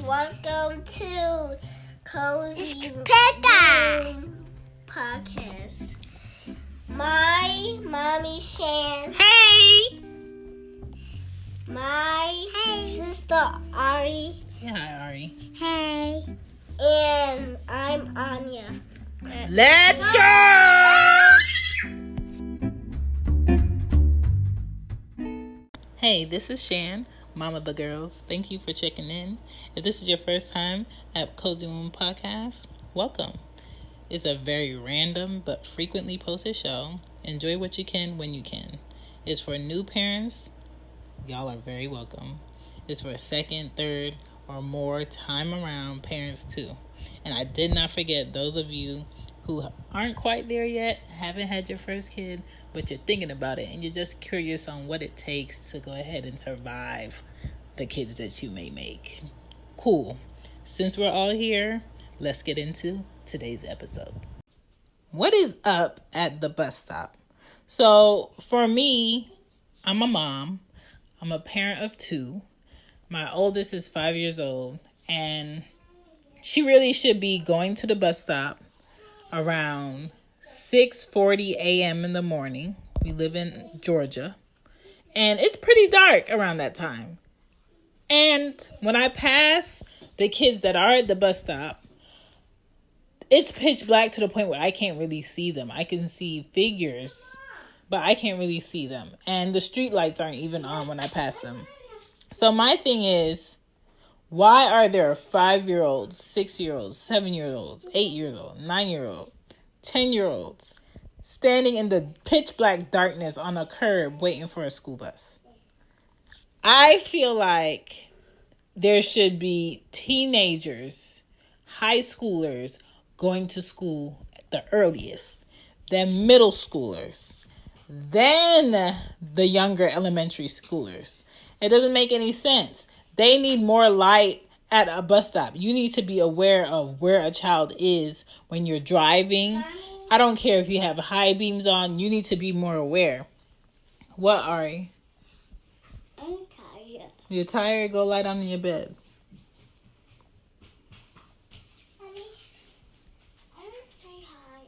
Welcome to Cozy Room Podcast. My mommy Shan. Hey! My sister Ari. Say hi, Ari. Hey. And I'm Anya. Let's go! Hey, this is Shan, mom of the girls. Thank you for checking in. If this is your first time at Cozy Room Podcast, welcome. It's a very random but frequently posted show. Enjoy what you can when you can. It's for new parents. Y'all are very welcome. It's for second, third, or more time around parents too. And I did not forget those of you who aren't quite there yet, haven't had your first kid, but you're thinking about it and you're just curious on what it takes to go ahead and survive the kids that you may make. Cool. Since we're all here, let's get into today's episode. What is up at the bus stop? So for me, I'm a mom. I'm a parent of two. My oldest is 5 years old, and she really should be going to the bus stop around 6:40 a.m. in the morning. We live in Georgia, and it's pretty dark around that time. And when I pass the kids that are at the bus stop, it's pitch black to the point where I can't really see them. I can see figures, but I can't really see them. And the street lights aren't even on when I pass them. So my thing is, why are there 5-year-olds, 6-year-olds, 7-year-olds, 8-year-olds, 9-year-olds, 10-year-olds standing in the pitch black darkness on a curb waiting for a school bus? I feel like there should be teenagers, high schoolers going to school at the earliest, then middle schoolers, then the younger elementary schoolers. It doesn't make any sense. They need more light at a bus stop. You need to be aware of where a child is when you're driving. I don't care if you have high beams on. You need to be more aware. What, Ari? I'm tired. You're tired? Go lie down in your bed. Mommy, I want to say hi.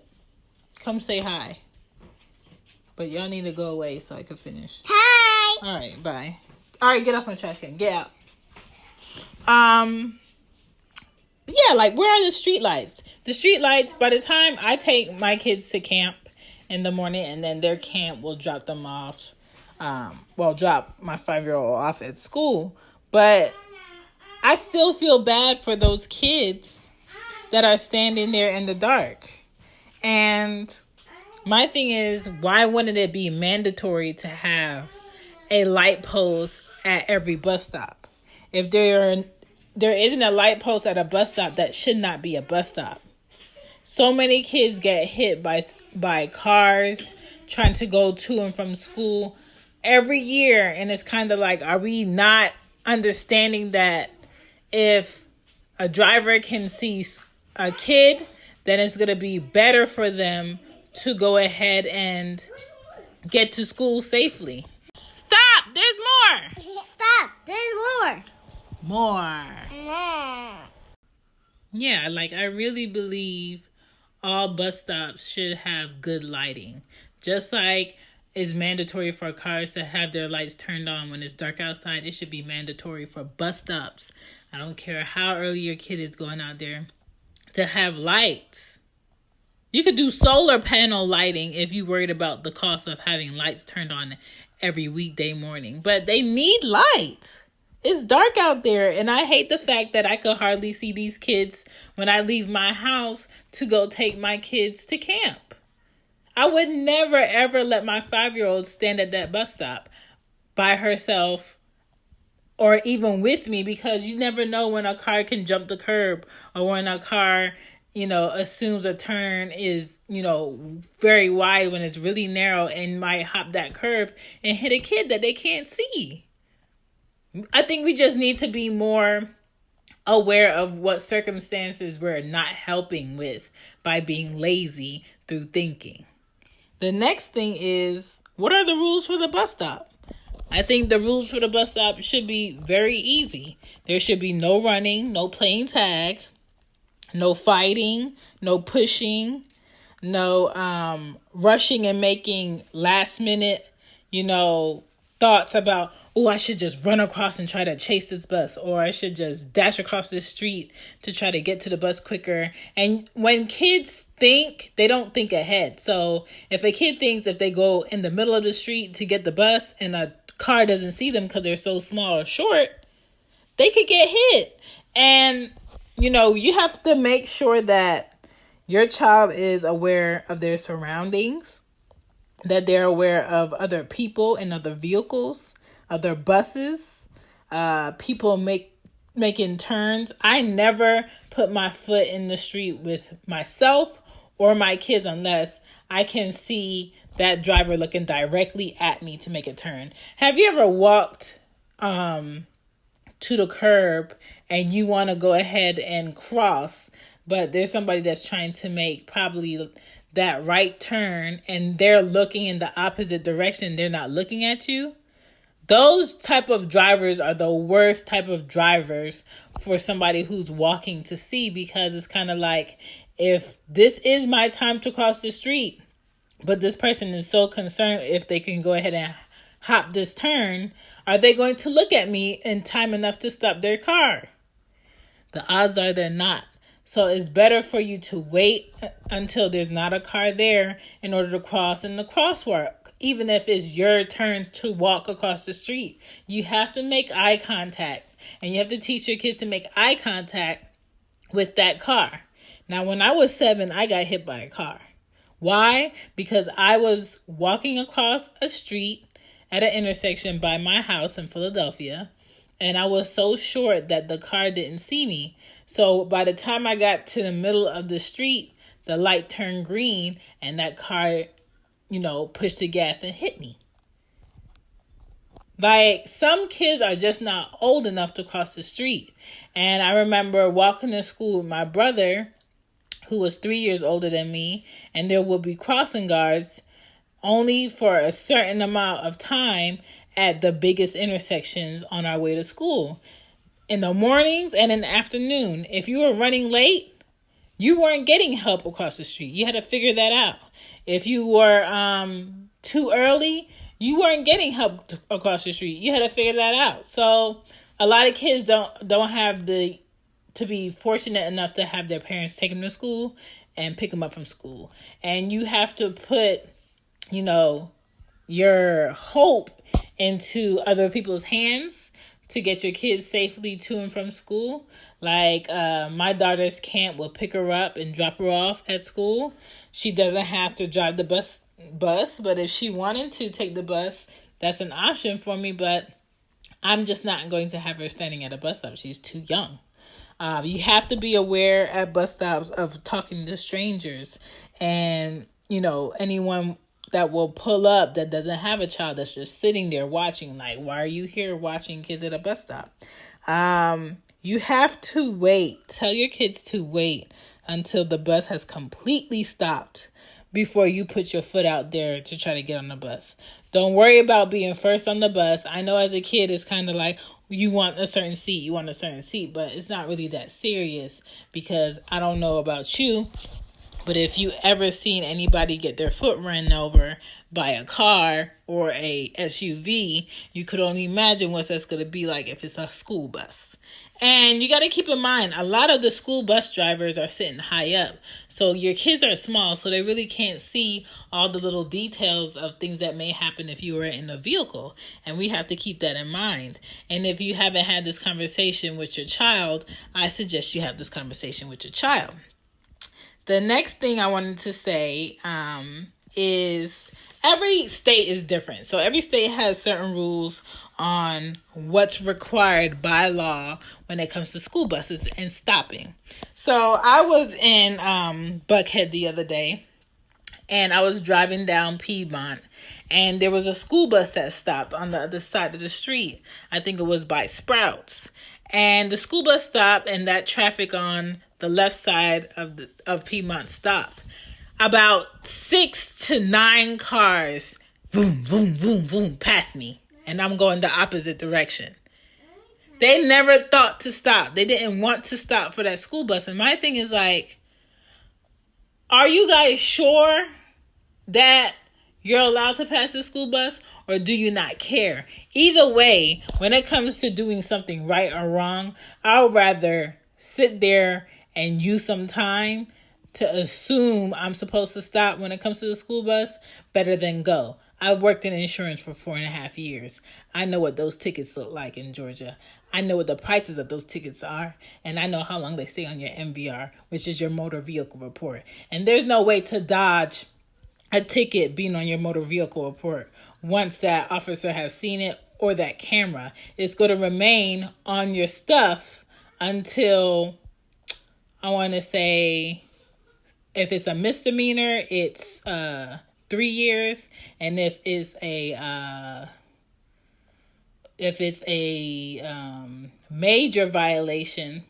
Come say hi. But y'all need to go away so I can finish. Hi. All right, bye. All right, get off my trash can. Get out. Yeah, like, where are the street lights? The street lights, by the time I take my kids to camp in the morning, and then their camp will drop them off, drop my 5-year-old off at school. But I still feel bad for those kids that are standing there in the dark. And my thing is, why wouldn't it be mandatory to have a light post at every bus stop? If there isn't a light post at a bus stop, that should not be a bus stop. So many kids get hit by cars trying to go to and from school every year. And it's kind of like, are we not understanding that if a driver can see a kid, then it's going to be better for them to go ahead and get to school safely? Stop! There's more! Stop. There's more. More. Yeah, like, I really believe all bus stops should have good lighting. Just like it's mandatory for cars to have their lights turned on when it's dark outside, it should be mandatory for bus stops. I don't care how early your kid is going out there to have lights. You could do solar panel lighting if you're worried about the cost of having lights turned on every weekday morning. But they need light. It's dark out there, and I hate the fact that I could hardly see these kids when I leave my house to go take my kids to camp. I would never, ever let my 5-year-old stand at that bus stop by herself or even with me, because you never know when a car can jump the curb or when a car, assumes a turn is, very wide when it's really narrow and might hop that curb and hit a kid that they can't see. I think we just need to be more aware of what circumstances we're not helping with by being lazy through thinking. The next thing is, what are the rules for the bus stop? I think the rules for the bus stop should be very easy. There should be no running, no playing tag, no fighting, no pushing, no rushing and making last minute, thoughts about, oh, I should just run across and try to chase this bus, or I should just dash across this street to try to get to the bus quicker. And when kids think, they don't think ahead. So if a kid thinks if they go in the middle of the street to get the bus and a car doesn't see them because they're so small or short, they could get hit. And, you have to make sure that your child is aware of their surroundings, that they're aware of other people and other vehicles, other buses, people making turns. I never put my foot in the street with myself or my kids unless I can see that driver looking directly at me to make a turn. Have you ever walked to the curb and you want to go ahead and cross, but there's somebody that's trying to make probably that right turn and they're looking in the opposite direction, they're not looking at you? Those type of drivers are the worst type of drivers for somebody who's walking to see, because it's kind of like, if this is my time to cross the street, but this person is so concerned if they can go ahead and hop this turn, are they going to look at me in time enough to stop their car? The odds are they're not. So it's better for you to wait until there's not a car there in order to cross in the crosswalk. Even if it's your turn to walk across the street, you have to make eye contact, and you have to teach your kids to make eye contact with that car. Now, when I was 7, I got hit by a car. Why? Because I was walking across a street at an intersection by my house in Philadelphia, and I was so short that the car didn't see me. So by the time I got to the middle of the street, the light turned green and that car, pushed the gas and hit me. Like, some kids are just not old enough to cross the street. And I remember walking to school with my brother, who was 3 years older than me, and there would be crossing guards only for a certain amount of time at the biggest intersections on our way to school. In the mornings and in the afternoon, if you were running late, you weren't getting help across the street. You had to figure that out. If you were too early, you weren't getting help across the street. You had to figure that out. So a lot of kids don't have to be fortunate enough to have their parents take them to school and pick them up from school. And you have to put, your hope into other people's hands to get your kids safely to and from school. Like, my daughter's camp will pick her up and drop her off at school. She doesn't have to drive the bus, but if she wanted to take the bus, that's an option for me, but I'm just not going to have her standing at a bus stop. She's too young. You have to be aware at bus stops of talking to strangers and, anyone that will pull up that doesn't have a child, that's just sitting there watching. Like, why are you here watching kids at a bus stop? You have to wait. Tell your kids to wait until the bus has completely stopped before you put your foot out there to try to get on the bus. Don't worry about being first on the bus. I know as a kid, it's kind of like, you want a certain seat, but it's not really that serious, because I don't know about you, but if you ever seen anybody get their foot run over by a car or a SUV, you could only imagine what that's going to be like if it's a school bus. And you got to keep in mind, a lot of the school bus drivers are sitting high up. So your kids are small, so they really can't see all the little details of things that may happen if you were in a vehicle. And we have to keep that in mind. And if you haven't had this conversation with your child, I suggest you have this conversation with your child. The next thing I wanted to say is every state is different. So every state has certain rules on what's required by law when it comes to school buses and stopping. So I was in Buckhead the other day, and I was driving down Piedmont, and there was a school bus that stopped on the other side of the street. I think it was by Sprouts. And the school bus stopped, and that traffic on the left side of Piedmont stopped. About 6 to 9 cars, boom, boom, boom, boom, past me. and I'm going the opposite direction. They never thought to stop. They didn't want to stop for that school bus. And my thing is like, are you guys sure that you're allowed to pass the school bus, or do you not care? Either way, when it comes to doing something right or wrong, I would rather sit there and use some time to assume I'm supposed to stop when it comes to the school bus better than go. I've worked in insurance for 4.5 years. I know what those tickets look like in Georgia. I know what the prices of those tickets are, and I know how long they stay on your MVR, which is your motor vehicle report. And there's no way to dodge a ticket being on your motor vehicle report once that officer has seen it, or that camera. It's going to remain on your stuff until, I want to say, if it's a misdemeanor, it's 3 years, and if it's a major violation,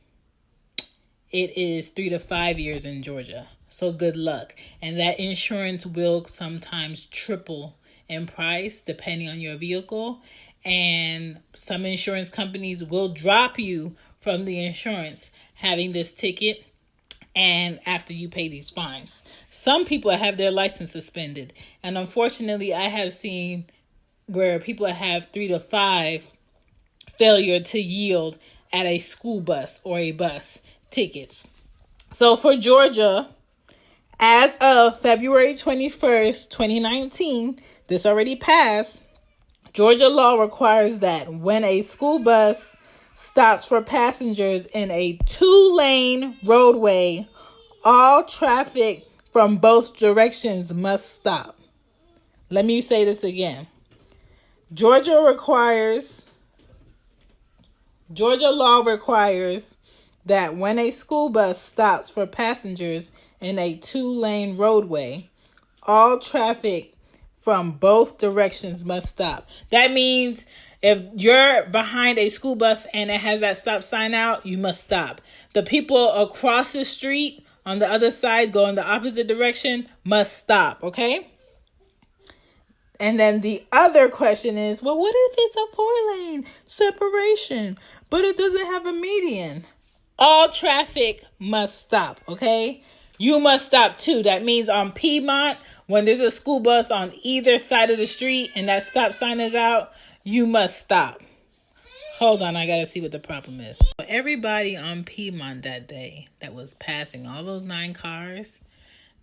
it is 3 to 5 years in Georgia. So good luck. And that insurance will sometimes triple in price depending on your vehicle. And some insurance companies will drop you from the insurance having this ticket, and after you pay these fines. Some people have their license suspended. And unfortunately, I have seen where people have 3 to 5 failure to yield at a school bus or a bus tickets. So for Georgia, as of February 21st, 2019, this already passed, Georgia law requires that when a school bus stops for passengers in a 2-lane roadway, all traffic from both directions must stop. Let me say this again. Georgia law requires that when a school bus stops for passengers in a 2-lane roadway, all traffic from both directions must stop. That means if you're behind a school bus and it has that stop sign out, you must stop. The people across the street on the other side going the opposite direction must stop, okay? And then the other question is, well, what if it's a 4-lane separation, but it doesn't have a median? All traffic must stop, okay? You must stop too. That means on Piedmont, when there's a school bus on either side of the street and that stop sign is out, you must stop. Hold on, I gotta see what the problem is. Everybody on Piedmont that day that was passing, all those 9 cars,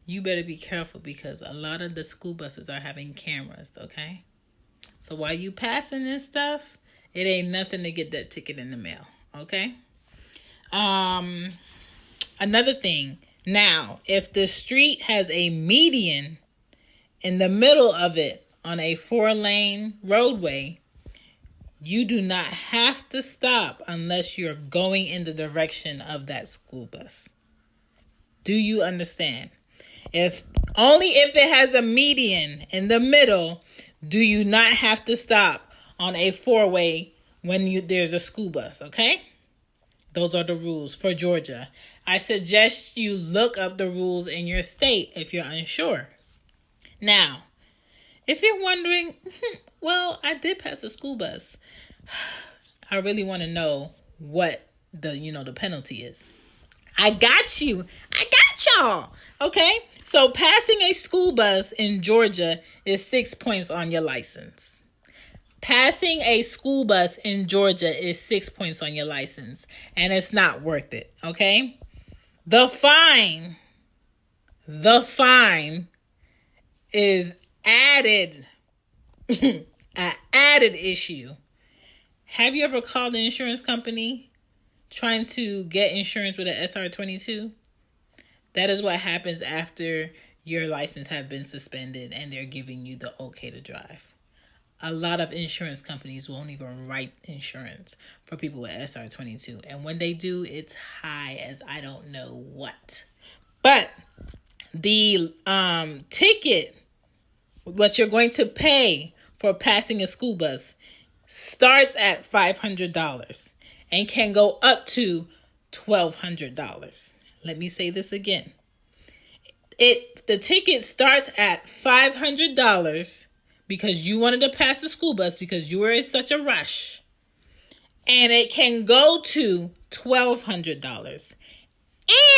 you better be careful because a lot of the school buses are having cameras, okay? So while you passing this stuff, it ain't nothing to get that ticket in the mail, okay? Another thing, now, if the street has a median in the middle of it on a 4-lane roadway, you do not have to stop unless you're going in the direction of that school bus. Do you understand? Only if it has a median in the middle, do you not have to stop on a 4-way when there's a school bus, okay? Those are the rules for Georgia. I suggest you look up the rules in your state if you're unsure. Now, if you're wondering, well, I did pass a school bus. I really want to know what the penalty is. I got you. I got y'all. Okay? So passing a school bus in Georgia is 6 points on your license. Passing a school bus in Georgia is 6 points on your license. And it's not worth it. Okay? The fine is added. An added issue. Have you ever called the insurance company trying to get insurance with an SR22? That is what happens after your license has been suspended and they're giving you the okay to drive. A lot of insurance companies won't even write insurance for people with SR22. And when they do, it's high as I don't know what. But the ticket, what you're going to pay for passing a school bus, starts at $500 and can go up to $1,200. Let me say this again. The ticket starts at $500, because you wanted to pass the school bus because you were in such a rush. And it can go to $1,200.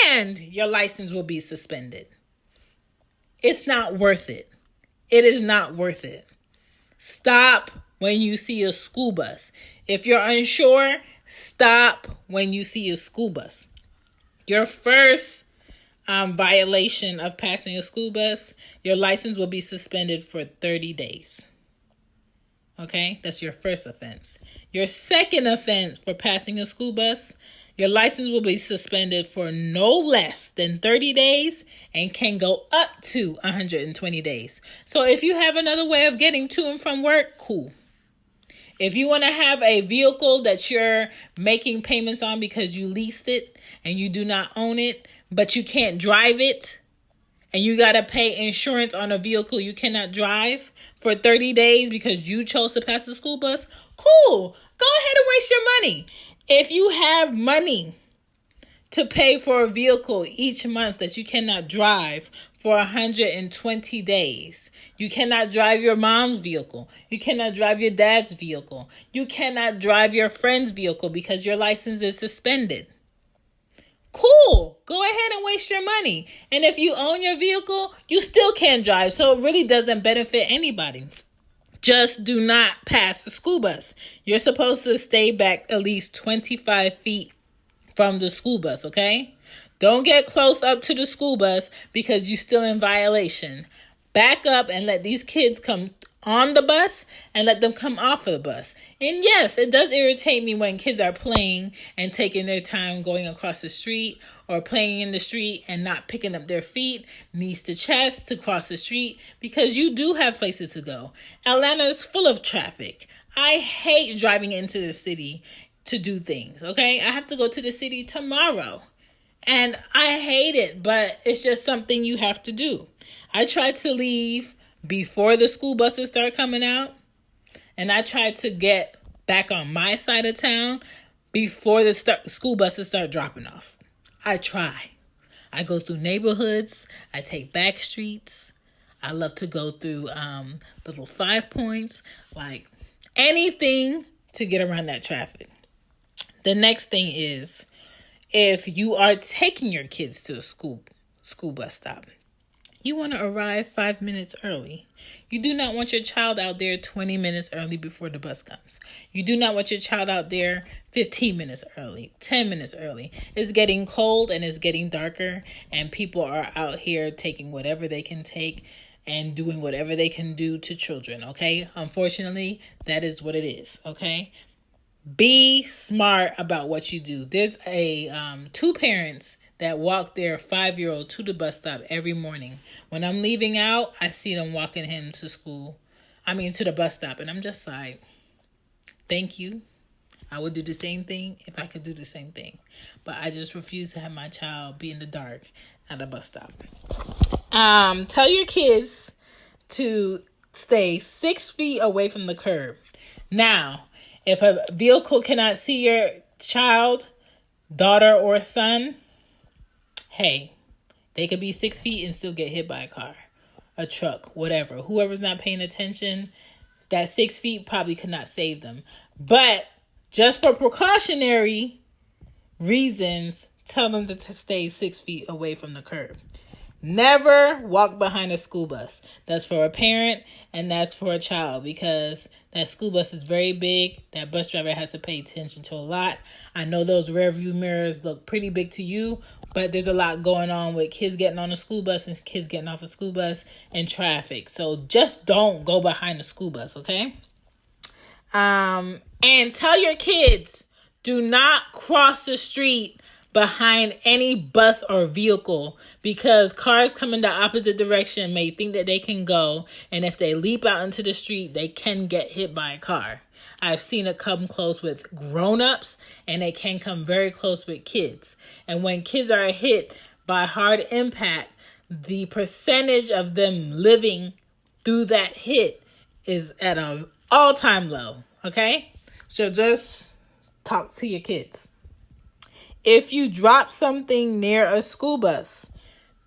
And your license will be suspended. It's not worth it. It is not worth it. Stop when you see a school bus. If you're unsure, stop when you see a school bus. Your first violation of passing a school bus, your license will be suspended for 30 days. Okay, that's your first offense. Your second offense for passing a school bus, your license will be suspended for no less than 30 days and can go up to 120 days. So if you have another way of getting to and from work, cool. If you want to have a vehicle that you're making payments on because you leased it and you do not own it, but you can't drive it, and you got to pay insurance on a vehicle you cannot drive for 30 days because you chose to pass the school bus, cool. Go ahead and waste your money. If you have money to pay for a vehicle each month that you cannot drive for 120 days, you cannot drive your mom's vehicle. You cannot drive your dad's vehicle. You cannot drive your friend's vehicle because your license is suspended. Cool. Go ahead and waste your money. And if you own your vehicle, you still can't drive. So it really doesn't benefit anybody. Just do not pass the school bus. You're supposed to stay back at least 25 feet from the school bus, okay? Don't get close up to the school bus because you're still in violation. Back up and let these kids come on the bus and let them come off of the bus. And yes, it does irritate me when kids are playing and taking their time going across the street or playing in the street and not picking up their feet, knees to chest to cross the street because you do have places to go. Atlanta is full of traffic. I hate driving into the city to do things, okay? I have to go to the city tomorrow. And I hate it, but it's just something you have to do. I try to leave before the school buses start coming out. And I try to get back on my side of town before the school buses start dropping off. I try. I go through neighborhoods. I take back streets. I love to go through little 5 points. Like anything to get around that traffic. The next thing is if you are taking your kids to a school bus stop, you want to arrive 5 minutes early. You do not want your child out there 20 minutes early before the bus comes. You do not want your child out there 15 minutes early, 10 minutes early. It's getting cold and it's getting darker, and people are out here taking whatever they can take and doing whatever they can do to children, okay? Unfortunately, that is what it is, okay? Be smart about what you do. There's two parents that walk their 5-year-old to the bus stop every morning. When I'm leaving out, I see them walking him to the bus stop. And I'm just like, thank you. I would do the same thing if I could do the same thing. But I just refuse to have my child be in the dark at a bus stop. Tell your kids to stay 6 feet away from the curb. Now, if a vehicle cannot see your child, daughter, or son, hey, they could be 6 feet and still get hit by a car, a truck, whatever. Whoever's not paying attention, that 6 feet probably could not save them. But just for precautionary reasons, tell them to stay 6 feet away from the curb. Never walk behind a school bus. That's for a parent and that's for a child because that school bus is very big. That bus driver has to pay attention to a lot. I know those rear view mirrors look pretty big to you, but there's a lot going on with kids getting on the school bus and kids getting off the school bus and traffic. So just don't go behind the school bus, okay? And tell your kids, do not cross the street behind any bus or vehicle because cars coming the opposite direction may think that they can go, and if they leap out into the street, they can get hit by a car. I've seen it come close with grown-ups, and it can come very close with kids. And when kids are hit by hard impact, the percentage of them living through that hit is at an all-time low, okay? So just talk to your kids. If you drop something near a school bus,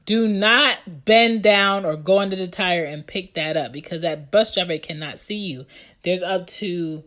Do not bend down or go under the tire and pick that up, because that bus driver cannot see you. There's up to,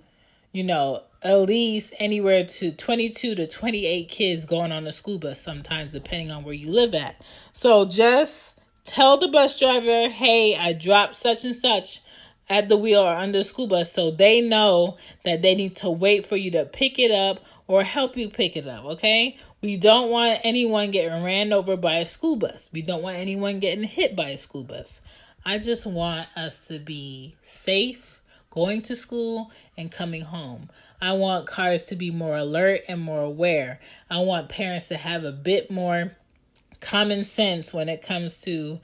at least anywhere to 22 to 28 kids going on the school bus sometimes, depending on where you live at. So just tell the bus driver, hey, I dropped such and such at the wheel or under the school bus, so they know that they need to wait for you to pick it up or help you pick it up, okay? We don't want anyone getting ran over by a school bus. We don't want anyone getting hit by a school bus. I just want us to be safe going to school and coming home. I want cars to be more alert and more aware. I want parents to have a bit more common sense when it comes to,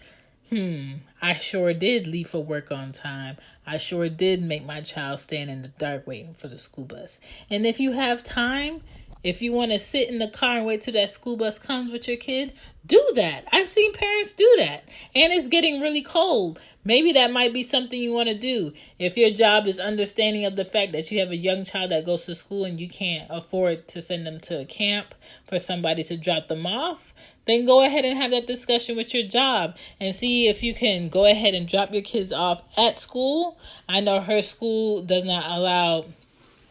I sure did leave for work on time. I sure did make my child stand in the dark waiting for the school bus. And if you have time, if you want to sit in the car and wait till that school bus comes with your kid, do that. I've seen parents do that. And it's getting really cold. Maybe that might be something you want to do. If your job is understanding of the fact that you have a young child that goes to school and you can't afford to send them to a camp for somebody to drop them off, then go ahead and have that discussion with your job and see if you can go ahead and drop your kids off at school. I know her school does not allow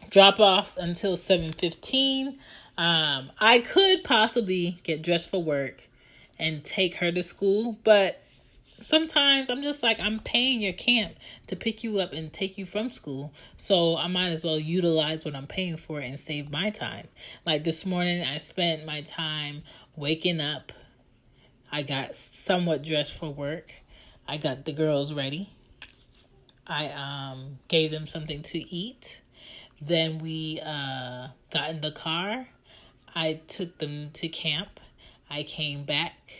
drop-offs until 7:15. I could possibly get dressed for work and take her to school, but sometimes I'm just like, I'm paying your camp to pick you up and take you from school, so I might as well utilize what I'm paying for and save my time. Like this morning, I spent my time waking up. I got somewhat dressed for work. I got the girls ready. I gave them something to eat. Then we got in the car. I took them to camp. I came back.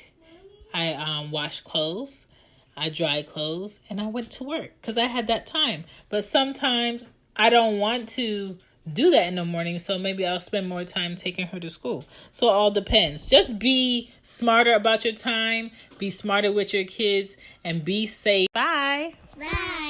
I washed clothes. I dried clothes. And I went to work because I had that time. But sometimes I don't want to do that in the morning, so maybe I'll spend more time taking her to school. So it all depends. Just be smarter about your time. Be smarter with your kids. And be safe. Bye. Bye.